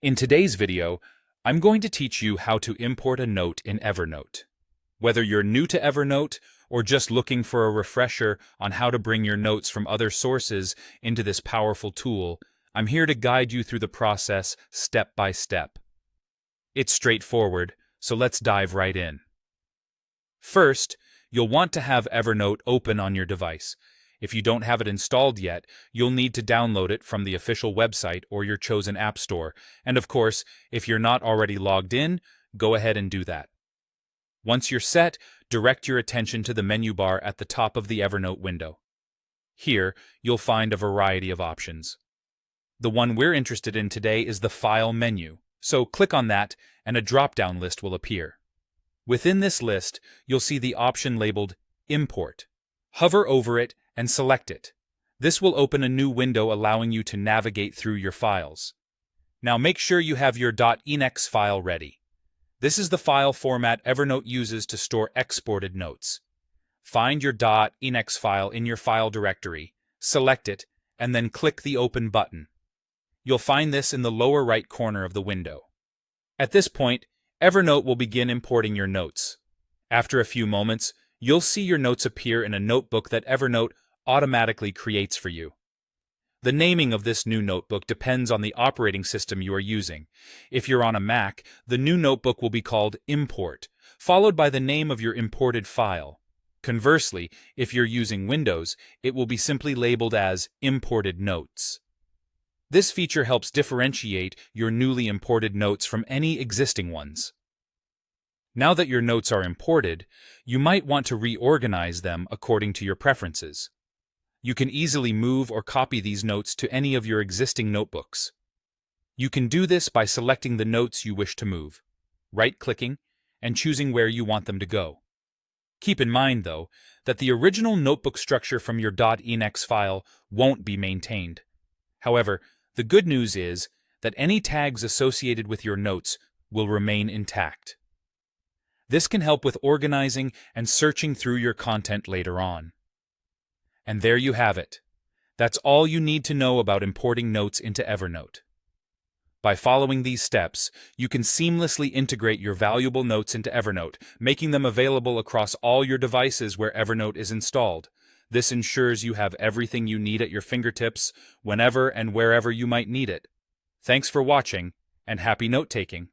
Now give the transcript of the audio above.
In today's video, I'm going to teach you how to import a note in Evernote. Whether you're new to Evernote or just looking for a refresher on how to bring your notes from other sources into this powerful tool, I'm here to guide you through the process step by step. It's straightforward, so let's dive right in. First, you'll want to have Evernote open on your device. If you don't have it installed yet, you'll need to download it from the official website or your chosen app store. And of course, if you're not already logged in, go ahead and do that. Once you're set, direct your attention to the menu bar at the top of the Evernote window. Here, you'll find a variety of options. The one we're interested in today is the File menu, so click on that and a drop-down list will appear. Within this list, you'll see the option labeled Import. Hover over it and select it. This will open a new window allowing you to navigate through your files. Now make sure you have your .enex file ready. This is the file format Evernote uses to store exported notes. Find your .enex file in your file directory, select it, and then click the Open button. You'll find this in the lower right corner of the window. At this point, Evernote will begin importing your notes. After a few moments, you'll see your notes appear in a notebook that Evernote automatically creates for you. The naming of this new notebook depends on the operating system you are using. If you're on a Mac, the new notebook will be called Import, followed by the name of your imported file. Conversely, if you're using Windows, it will be simply labeled as Imported Notes. This feature helps differentiate your newly imported notes from any existing ones. Now that your notes are imported, you might want to reorganize them according to your preferences. You can easily move or copy these notes to any of your existing notebooks. You can do this by selecting the notes you wish to move, right-clicking, and choosing where you want them to go. Keep in mind, though, that the original notebook structure from your .enex file won't be maintained. However, the good news is that any tags associated with your notes will remain intact. This can help with organizing and searching through your content later on. And there you have it. That's all you need to know about importing notes into Evernote. By following these steps, you can seamlessly integrate your valuable notes into Evernote, making them available across all your devices where Evernote is installed. This ensures you have everything you need at your fingertips, whenever and wherever you might need it. Thanks for watching, and happy note-taking.